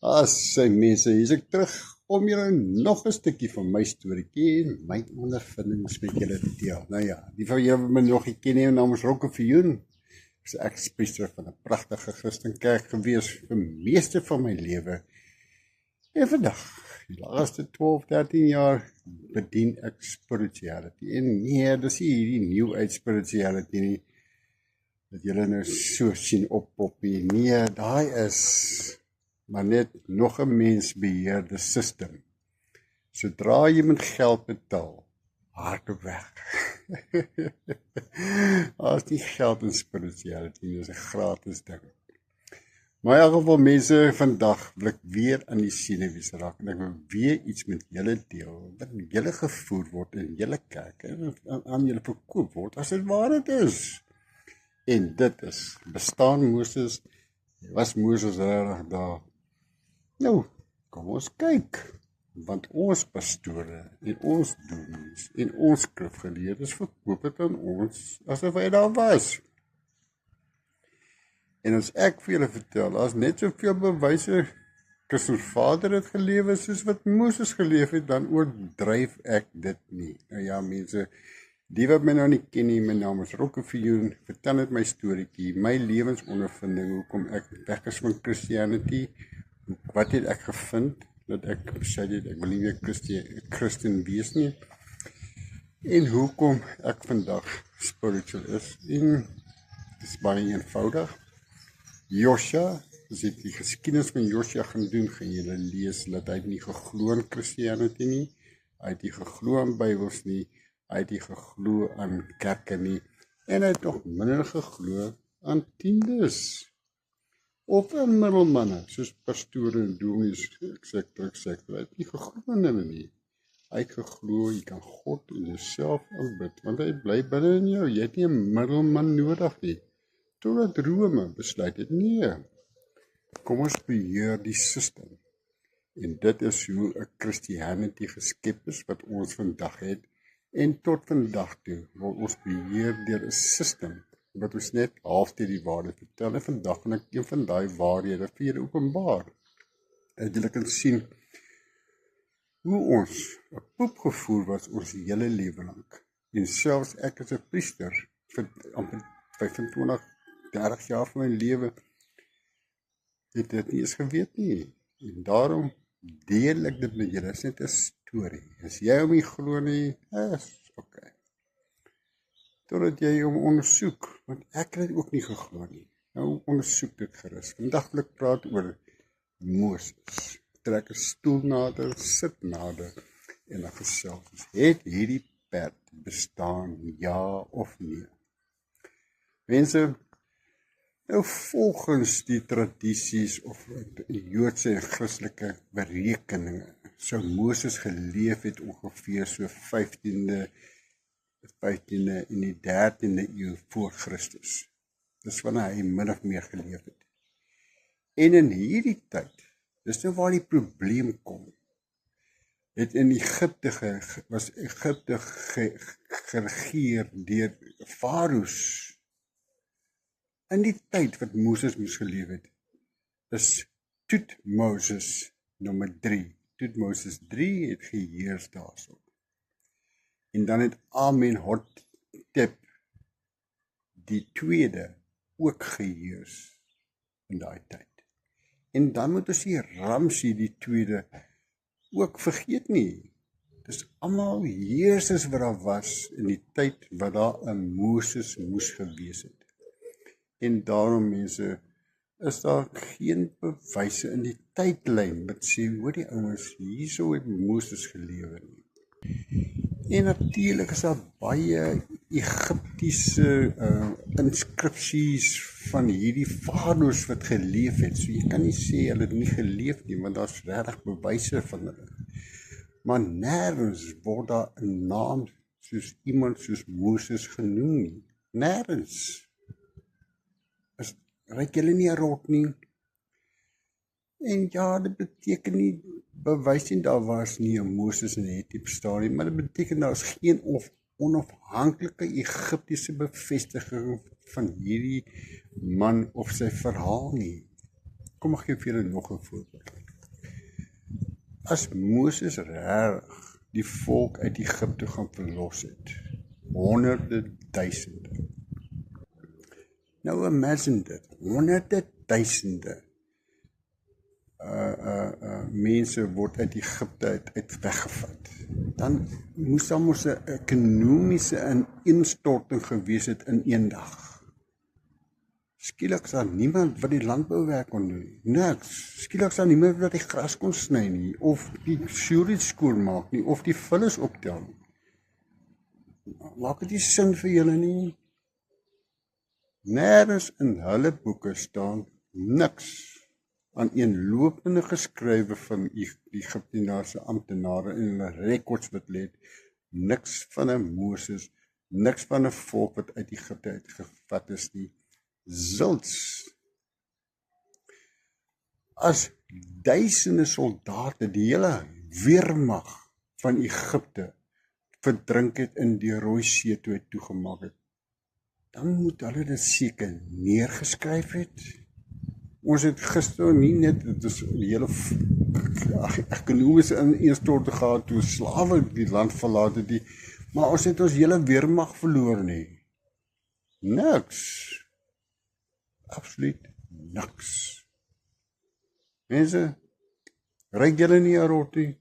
Sy mense, hier is ek terug om julle nog 'n stukkie van my storieetjie en my ondervindings met julle te deel. Nou ja, die van julle wat my nog nie ken nie, my naam is Rokke Viljoen. Ek is priester van 'n pragtige Christenkerk gewees vir meeste van my lewe. En vandag, die laaste 12, 13 jaar, bedien ek spirituality. En nee, dis nie hierdie new age spirituality nie, dat julle nou so sien oppop nie. Nee, daai is maar net nog 'n mensbeheerde system. Sodra jy met geld betaal, hardop weg. As die geld in spirituality is 'n gratis ding. Maar in elk geval mense, vandag wil ek weer aan die senuwees raak en ek wil weer iets met julle deel wat julle gevoer word in julle kerk en aan julle verkoop word as dit waar dit is. En dit is, bestaan Moses, was Moses regtig daar? Nou, kom ons kyk, want ons pastore en ons dominees en ons skrifgeleerdes verkoop dit aan ons asof hy daar was. En as ek vir julle vertel, as net soveel bewyse Christus Vader het gelewe soos wat Moses geleef het, dan oordryf ek dit nie. Nou ja, mense, die wat my nou nie ken nie, my naam is Rokke Viljoen, vertel net my storieetjie, my lewensondervinding, hoekom ek weg is van Christianity, wat het ek gevind, dat ek besluit het, ek wil nie meer Christen wees nie, en hoekom ek vandag spiritual is, en dit is baie eenvoudig. Josua, as jy die geskiedenis van Josua gaan doen, gaan jy lees, dat hy nie geglo in Christianity nie, hy het nie geglo aan Bybels nie, hy het nie geglo aan kerke nie, en hy het nog minder geglo aan tiendes, of aan middelmanne, soos pastore en dominees, etc. Hy het nie geglo in hulle nie. Hy het geglo, jy kan God en jouself aanbid, want hy bly binne in jou, jy het nie 'n middelman nodig nie. Totdat Rome besluit het, nee, kom ons beheer die system. En dit is hoe 'n Christianity geskep is, wat ons vandag het, en tot vandag toe, word ons beheer deur 'n system, wat ons net halfte die waarheid vertel, en vandag kan ek een van die waarhede vir julle openbaar, dat julle kan sien, hoe ons 'n poep gevoer was ons hele lewe lank, en selfs ek as 'n priester, vir amper 25, 30 jaar van my lewe, het dit nie eens geweet nie, en daarom deel ek dit met julle, is net 'n storie, as jy hom nie glo nie, is oké. Totdat jy hom ondersoek, want ek het dit ook nie geglo nie. Nou ondersoek dit gerus. Vandag wil ek praat oor Moses. Trek 'n stoel nader, sit nader en dan gesels ons. Het hierdie perd bestaan, ja of nee? Mense, nou volgens die tradisies of die Joodse en Christelike berekeninge, sou Moses geleef het ongeveer so 15de en die 13de eeu voor Christus. Dis wanneer hy min of meer geleef het. En in hierdie tyd, dis nou waar die probleem kom, het in was Egipte geregeer deur farao's. In die tyd wat Moses moes geleef het, is Tutmoses nommer 3. Tutmoses 3 het geheers daarso. En dan het Amenhotep die tweede ook geheers in daai tyd. En dan moet ons die Ramses die tweede ook vergeet nie. Dis almal heersers wat daar was in die tyd wat daar 'n Moses moes gewees het. En daarom mense, is daar geen bewyse in die tydlyn wat sê, hoor die ouens, hierso het Moses gelewe nie. En natuurlik is daar baie Egiptiese inskripsies van hierdie farao's wat geleef het. So jy kan nie sê hulle het nie geleef nie, want daar's regtig bewyse van hulle. Maar nêrens word daar 'n naam soos iemand soos Moses genoem nie. Nêrens. Ryk julle nie 'n rot nie. En ja, dit beteken nie, bewys nie daar was nie 'n Moses en het nie bestaan nie, maar dit beteken daar is geen onafhanklike Egiptiese bevestiging van hierdie man of sy verhaal nie. Kom ek gee vir julle nog 'n voorbeeld. as Moses regtig die volk uit Egipte gaan verlos het, honderde duisende. Nou imagine dit, honderde duisende mense word uit Egipte uit weggevat. Dan moes daar mos 'n ekonomiese ineenstorting gewees het in een dag. Skielik is daar niemand wat die landbouwerk kon doen nie. Niks. Skielik is daar niemand wat die gras kon sny nie, of die sewage skoonmaak nie, of die vullis optel nie. Maak dit nie sin vir julle nie? Nêrens in hulle boeke staan niks aan eenlopende geskrywe van die Egiptenaarse amptenare en hulle rekords wat lê, niks van 'n Moses, niks van 'n volk wat uit Egipte uitgevat is nie. Zults. As duisende soldate die hele weermag van Egipte verdrink het in die Rooi See toe hy toegemaak het, dan moet hulle dit seker neergeskryf het. Ons het gister nie net, dit is die hele ekonomiese ineenstorting gehad toe slawe die land verlaat het, maar ons het ons hele weermag verloor nie. Niks. Absoluut niks. Mense, ryk julle nie 'n rottie?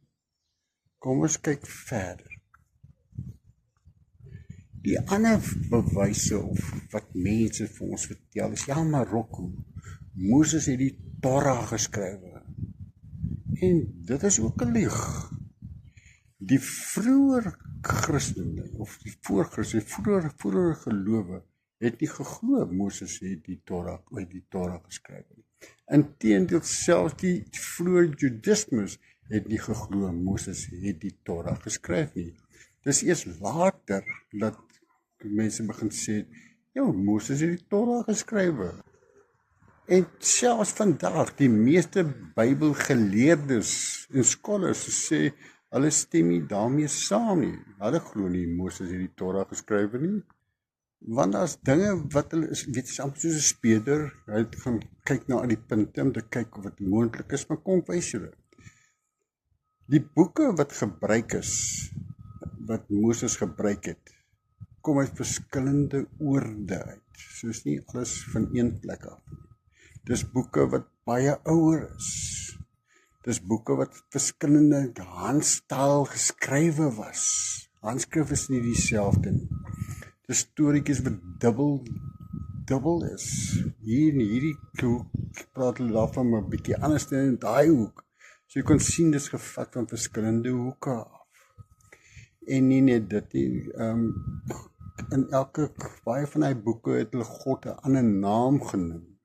Kom ons kyk verder. Die ander bewyse of wat mense vir ons vertel is, ja, Marokko, Moses het die Torah geskrywe. En dit is ook 'n leug. Die vroeë Christene, of die voorchristene, vroeë gelowe, het nie geglo Moses het die Torah geskryf nie. Inteendeel, selfs die vroeë Judismus het nie geglo Moses het die Torah geskryf nie. Dis eers later dat mense begin sê, ja, Moses het die Torah geskryf. En selfs vandag, die meeste Bybelgeleerdes en scholars sê, hulle stem nie daarmee saam nie. Hulle glo nie Moses het die Torah geskryf nie. Want as dinge wat hulle is, weet jy, soos 'n speurder, hy gaan kyk na al die punte om te kyk of wat moontlik is, maar kom wys julle. Die boeke wat gebruik is, wat Moses gebruik het, kom uit verskillende oorde uit, soos nie alles van een plek af. Dis boeke wat baie ouer is. Dis boeke wat verskillende handstaal geskrywe was. Handskrif is nie dieselfde nie. Dis storieetjies wat dubbel is. Hier in hierdie hoek praat hulle daarvan 'n bietjie anders in daai hoek. So jy kon sien dis gevat van verskillende hoeke af. En nie net dit nie, in baie van die boeke het hulle God 'n ander naam genoem.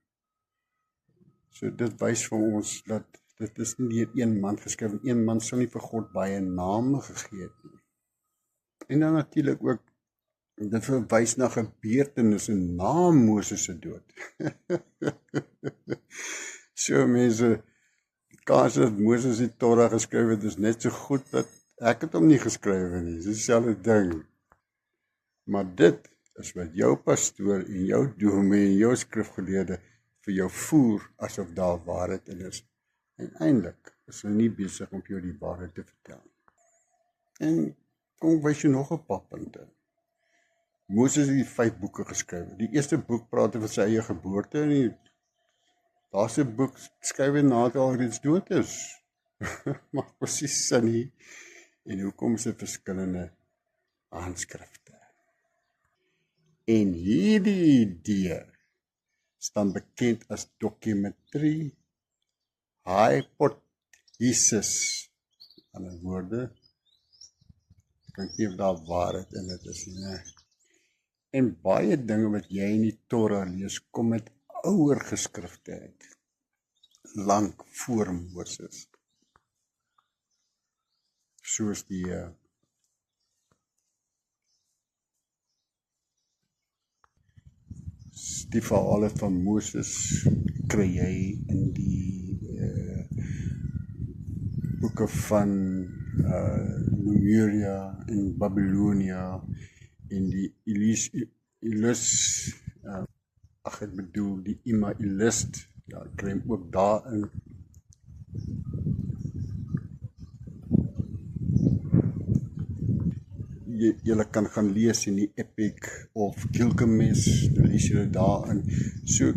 So dit wys vir ons dat dit is nie deur een man geskryf, en een man sou nie vir God baie name gegee het nie. En dan natuurlik ook, dit verwys na gebeurtenisse na Moses se dood. So mense, die kans dat Moses die Torah geskryf het, is net so goed dat ek het hom nie geskryf nie, dis dieselfde ding. Maar dit is wat jou pastoor en jou dominee en jou skrifgeleerde vir jou voer asof daar waarheid in is. En eintlik is hulle nie besig om jou die waarheid te vertel. En kom wys jy nog 'n paar punte. Moses het die 5 boeke geskryf. Die eerste boek praat oor sy eie geboorte en die laaste boek skryf hy nadat hy alreeds dood is. Maar presies sin nie. En hoekom is dit verskillende handskrifte? En hierdie idee staan bekend as documentary hypothesis. In ander woorde, kan nie of daar waarheid in dit is nie. En baie dinge wat jy in die Torah lees, kom met ouer geskrifte uit, lank voor Moses. Soos die verhale van Moses kry jy in die boeke van Numeria en Babylonia en die die Imailist, ja, kry hem ook daarin. julle kan gaan lees in die Epic of Gilgamesh, dan lees julle daarin. So,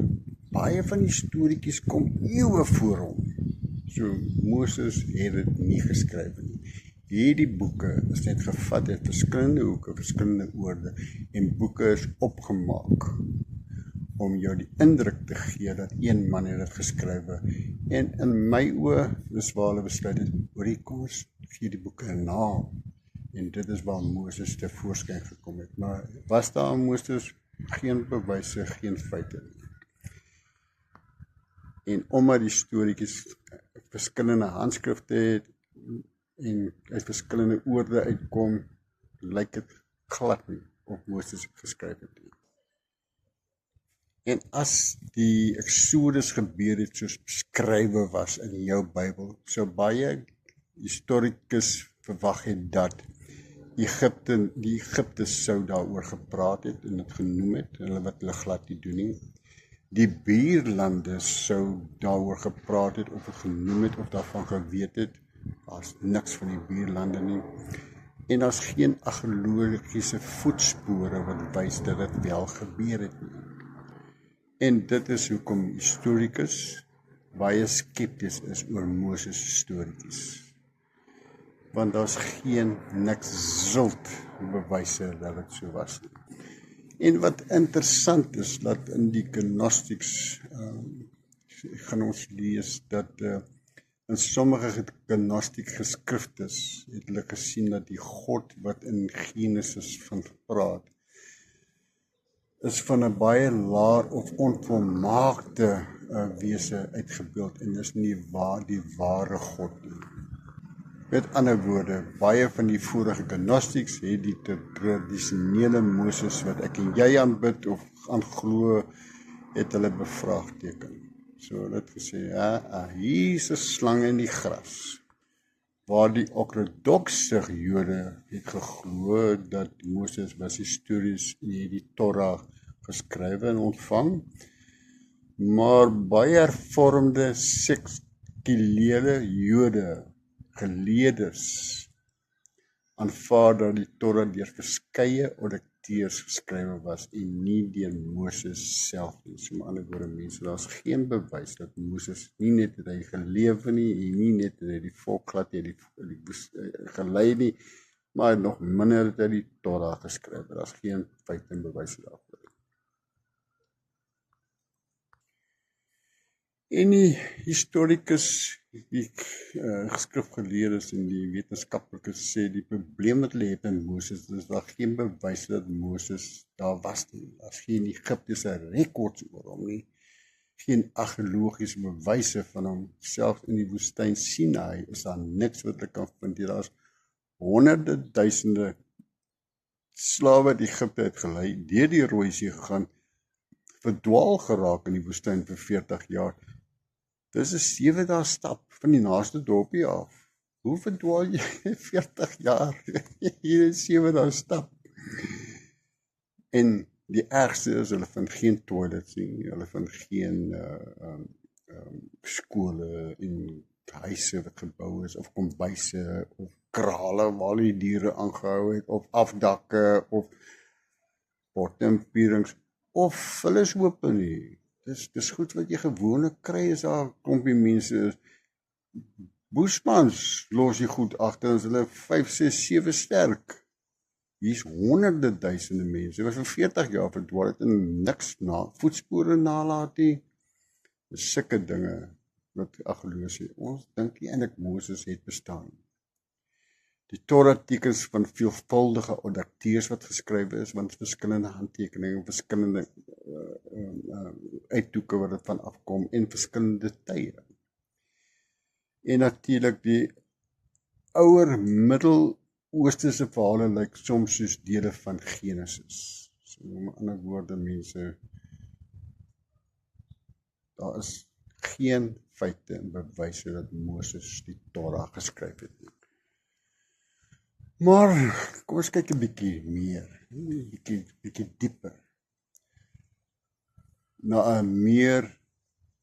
baie van die storieetjies kom eeue voor hom. So, Moses het dit nie geskryf nie. Hierdie boeke is net gevat uit verskillende hoeke, verskillende oorde, en boeke is opgemaak om jou die indruk te gee dat een man het dit geskrywe. En in my oë, dis waar hulle besluit het, kom ons gee die boeke 'n naam. En dit is waar Moses tevoorskyn gekom het. Maar was daar aan Moses geen bewyse, geen feite nie. En omdat die storieetjies verskillende handskrifte het en uit verskillende oorde uitkom, lyk dit glad nie of Moses geskryf het nie. En as die Exodus gebeur het soos beskrywe was in jou Bybel, so baie historikus verwag het dat die Egiptes sou daaroor gepraat het en dit genoem het, hulle wat hulle glad nie doen nie. Die buurlande sou daaroor gepraat het of het genoem het of daarvan geweet het, daar's niks van die buurlande nie. En daar's geen argeologiese voetspore wat wys dat dit wel gebeur het nie. En dit is hoekom historikus baie skepties is oor Moses se storieetjies. Want daar's niks zult bewyse dat dit so was nie. En wat interessant is, dat in die Gnostics, gaan ons lees, dat in sommige Gnostic geskriftes het hulle gesien dat die God wat in Genesis van praat, is van 'n baie laer of onvolmaakte wese uitgebeeld en is nie die ware God nie. Met ander woorde, baie van die vorige Gnostics het die tradisionele Moses wat ek en jy aanbid of aanglo, het hulle bevraagteken. So hulle het gesê, hier is 'n slang in die gras. Waar die ortodokse Jode het geglo dat Moses was histories en het die Torah geskrywe en ontvang, maar baie hervormde sekuläre Jode, geleerders, aanvaar dat die Torah deur verskeie auditeurs geskrywe was en nie deur Moses self nie. So met ander woorde, mense, daar's geen bewys dat Moses nie net het hy gelewe nie, en nie net het hy die volk glad het gelei nie, maar nog minder het hy die Torah geskryf. Daar's geen feite en bewyse daarvoor. En die historikus, die skrifgeleerdes en die wetenskaplikes sê die probleem wat hulle het in Moses is daar geen bewys dat Moses daar was nie. Daar's geen Egiptiese rekords oor hom nie. Geen argeologiese bewyse van hom. Selfs in die woestyn Sinai is daar niks wat hulle kan vind. Daar's honderde duisende slawe wat Egipte het gelei, deur die Rooi See gegaan, verdwaal geraak in die woestyn vir 40 jaar. Dis 'n 7 dae stap van die naaste dorpie af. Hoe verdwaal jy 40 jaar? Hier is 7 dae stap. En die ergste is, hulle vind geen toilets nie, hulle vind geen skole en huise wat gebou is, of kombuise, of krale waar die diere aangehou het, of afdakke, of pottenpierings, of hulle is open nie. Dis goed wat jy gewoonlik kry as daar klompie mense. Bushmans los jy goed agter, as hulle 5, 6, 7 sterk. Hier's honderde duisende mense, wat vir 40 jaar verdwaal het en niks voetspore nalaat nie. Dis sulke dinge wat argeologie. Ons dink nie eintlik Moses het bestaan. Die Torah tekens van veelvuldige auditeurs wat geskryf is, want verskillende handtekeninge, verskillende uithoeke wat dit van afkom, en verskillende tye. En natuurlik die ouer Middel-Oosterse verhale lyk soms soos dele van Genesis. So met ander woorde, mense, daar is geen feite en bewyse dat Moses die Torah geskryf het nie. Maar kom ons kyk 'n bietjie meer, 'n bietjie dieper, na 'n meer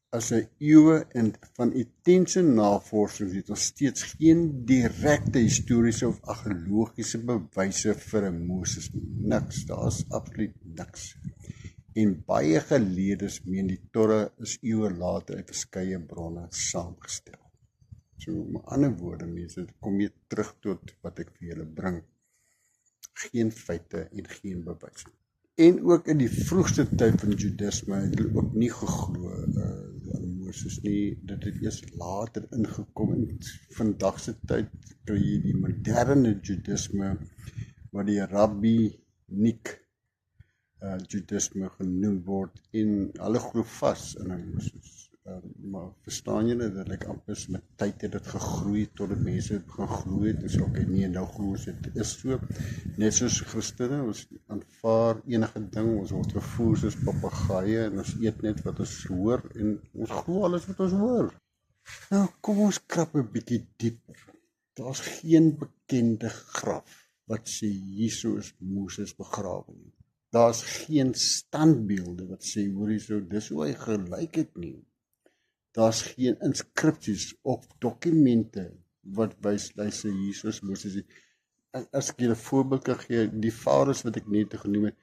as 'n eeue en van intense navorsing het ons steeds geen direkte historiese of argeologiese bewyse vir 'n Moses nie. Niks, daar's absoluut niks. En baie geleerdes meen die Torah is eeue later uit verskeie bronne saamgestel. So, met ander woorde, mense, kom jy terug tot wat ek vir julle bring. Geen feite en geen bewyse. En ook in die vroegste tyd van Judaïsme het hulle ook nie geglo aan Moses nie. Dit het eers later ingekom. In vandag se tyd kry jy die moderne Judaïsme wat die rabbiniek Judaïsme genoem word en hulle glo vas in 'n Moses. Maar verstaan julle dat ek amper met tyd het dit gegroei totdat mense gaan glo het en so nee, nou glo ons dit is so. Net soos Christene, ons aanvaar enige ding, ons word gevoer soos papegaaie en ons eet net wat ons hoor en ons glo alles wat ons hoor. Nou kom ons krap 'n bietjie dieper. Daar's geen bekende graf wat sê hierso is Moses begrawe nie. Daar's geen standbeelde wat sê hoor hierso dis hoe hy gelyk het nie. Daar's geen inskripsies of dokumente wat wys luister hierso is Moses. As ek julle 'n voorbeeld kan gee, die vaders wat ek net genoem het,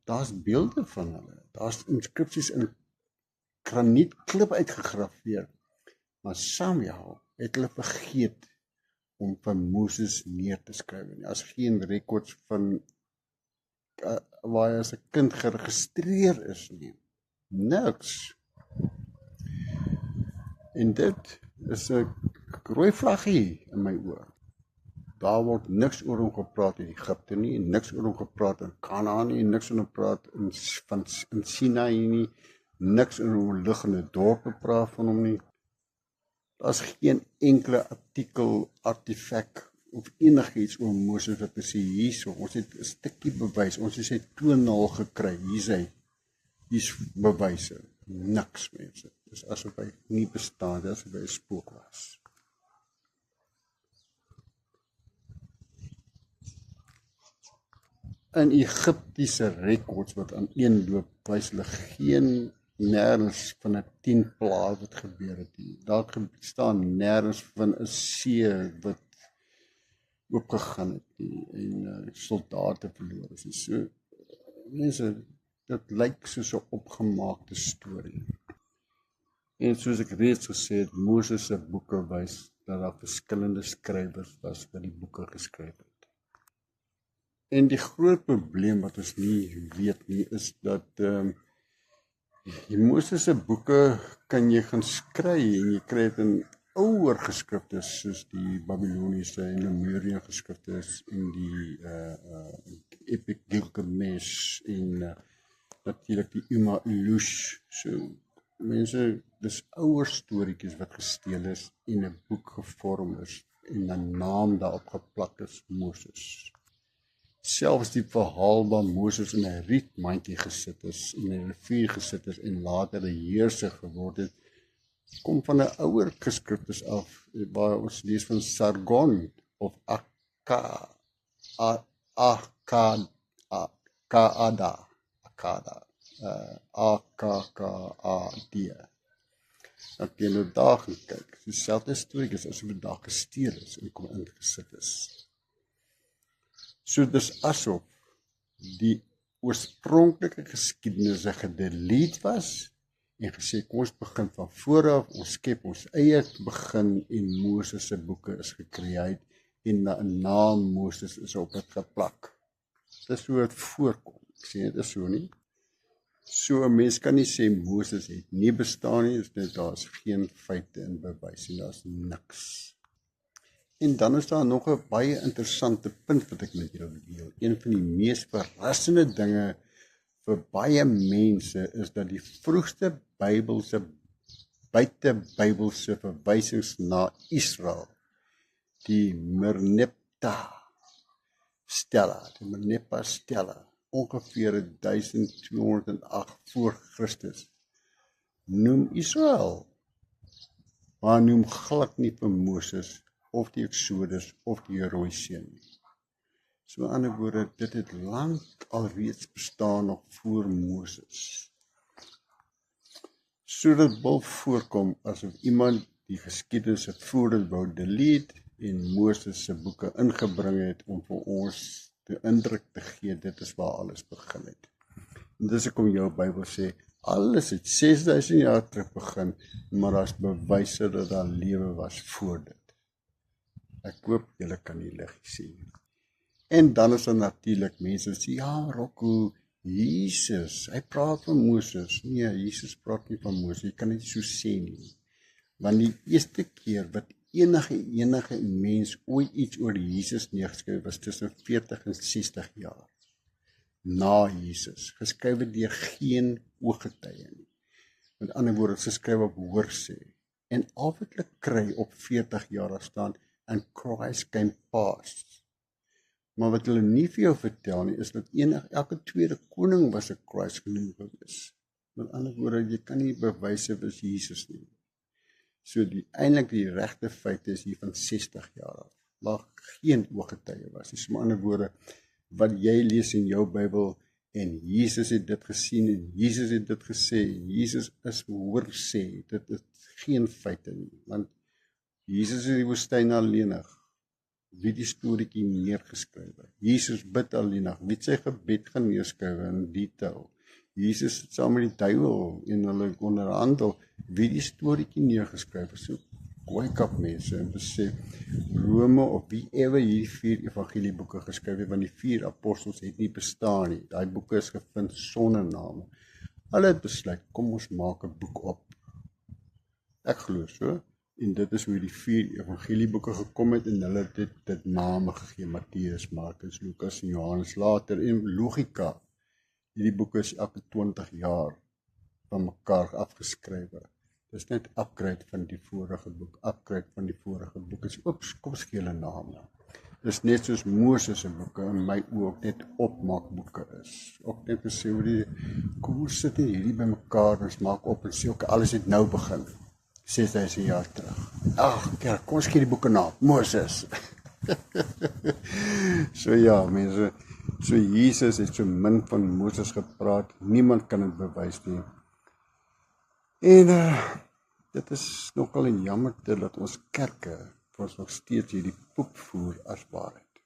daar's beelde van hulle. Daar's inskripsies in granietklip uitgegraveer. Maar Samuel het hulle vergeet om van Moses neer te skryf. Daar's geen rekords van waar hy as 'n kind geregistreer is nie. Niks. En dit is 'n rooi vlaggie in my oor. Daar word niks oor hom gepraat in Egipte nie, niks oor hom gepraat in Kanaan nie, niks oor hom gepraat in Sinai nie, niks oor hom liggende dorpe praat van hom nie. Daar's geen enkele artikel, artefak of enigiets oor Moses wat sê hierso, ons het 'n stukkie bewys, ons het sy toonhaal gekry, hier's bewyse, niks mense. Dis asof hy nie bestaan, dis asof hy 'n spook was. In Egiptiese rekords wat aaneenloop, wys hulle geen nêrens van 'n 10 plaag wat gebeur het nie. Daar staan nêrens van 'n see wat oopgegaan het nie en soldate verloor is. So mense, dit lyk soos 'n opgemaakte storie. En soos ek reeds gesê het, Moses se boeke wys dat daar verskillende skrywers was wat die boeke geskryf het. En die groot probleem wat ons nie weet nie, is dat die Moses se boeke kan jy gaan skry en jy kry dit in ouer geskrifte soos die Babiloniese en Lemuriese geskrifte en die Epic Gilgamesh en natuurlik die Uma Ilush. So mense, dis ouer storieetjies wat gesteel is en 'n boek gevorm is en 'n naam daarop geplak is, Moses. Selfs die verhaal waar Moses in 'n rietmandjie gesit is, in 'n rivier gesit is en later 'n heerser geword het, kom van 'n ouer geskriftes af, waar ons lees van Sargon of Akkad. Ek jy nou daar gaan kyk, dieselfde stories asof dit daar gesteel is en kom ingesit is. So dis asof die oorspronklike geskiedenis gedelete was en gesê kom ons begin van voor af, ons skep ons eie begin en Moses se boeke is gecreate en 'n naam Moses is op dit geplak. Dis hoe dit voorkom. Ek sê dit is so nie. So 'n mens kan nie sê Moses het nie bestaan nie, daar's geen feite en bewys en daar's niks. En dan is daar nog 'n baie interessante punt wat ek met julle wil deel. Een van die mees verrassende dinge vir baie mense is dat die vroegste buitebybelse verwysings na Israel, die Merneptah stella, ongeveer 1208 voor Christus, noem Israel, maar noem glad nie vir Moses of die Exodus of die Rooi See nie. So met ander woorde, dit het lank alreeds bestaan nog voor Moses. So dit wil voorkom asof iemand die geskiedenis se voorbeeld wou delete en Moses se boeke ingebring het om vir ons die indruk te gee, dit is waar alles begin het. En dis hoekom jou Bybel sê, alles het 6000 jaar terug begin, maar daar's bewyse dat daar lewe was voor dit. Ek hoop julle kan die liggie sien. En dan is daar natuurlik mense wat sê, ja, Rocco, Jesus, hy praat van Moses. Nee, Jesus praat nie van Moses, jy kan dit so sê nie. Want die eerste keer wat enige mens ooit iets oor Jesus neergeskryf was tussen 40 en 60 jaar na Jesus, geskryf deur geen ooggetuie nie. Met ander woorde, geskryf op hoorsê. En al wat hulle kry op 40 jaar daar staan, and Christ came past. Maar wat hulle nie vir jou vertel nie, is dat elke tweede koning was 'n Christ genoem gewees. Met ander woorde, jy kan nie bewyse was Jesus nie. So eintlik die regte feite is hier van 60 jaar af, waar geen ooggetuie was nie. So met ander woorde, wat jy lees in jou Bybel, en Jesus het dit gesien, en Jesus het dit gesê, en Jesus is hoor sê, dit is geen feite nie, want Jesus is in die woestyn alleenig, wie die storieetjie neergeskryf het. Jesus bid alleenig, wie sy gebed gaan neerskryf in detail. Jesus het saam met die duiwel en hulle onderhandel, wie die storieetjie neergeskryf het. So wake up mense en besef, Rome of wie ever hierdie 4 evangelieboeke geskryf het, want die 4 apostels het nie bestaan nie. Daai boeke is gevind sonder name. Hulle het besluit, kom ons maak 'n boek op. Ek glo so. En dit is hoe die 4 evangelieboeke gekom het en hulle het dit name gegee, Matteus, Markus, Lukas en Johannes later. En logika, hierdie boeke is elke 20 jaar van mekaar afgeskrywe. Dis net upgrade van die vorige boek, is kom skele name. Dis net soos Moses se boeke in my oë ook net opmaakboeke is. Ook net gesê hoe kom ons sit hierdie by mekaar, ons maak op en sê ook alles het nou begin. 6000 jaar terug. Ag, kerk, kom ons kyk die boeke na. Moses. So ja, mense, so Jesus het so min van Moses gepraat, niemand kan dit bewys nie. En dit is nogal 'n jammerte dat ons kerke vir ons nog steeds hierdie poep voer as waarheid.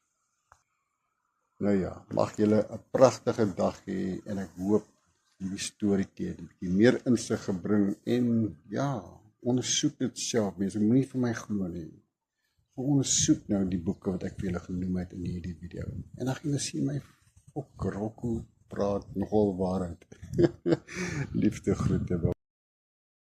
Nou ja, mag julle 'n pragtige dag hê en ek hoop hierdie storie het 'n bietjie meer insig gebring en ja, ondersoek dit self, mense, moenie vir my glo nie. Ondersoek nou die boeke wat ek vir julle genoem het in hierdie video. En dan gaan julle sien my Rocco praat nogal waarheid. Liefste groete.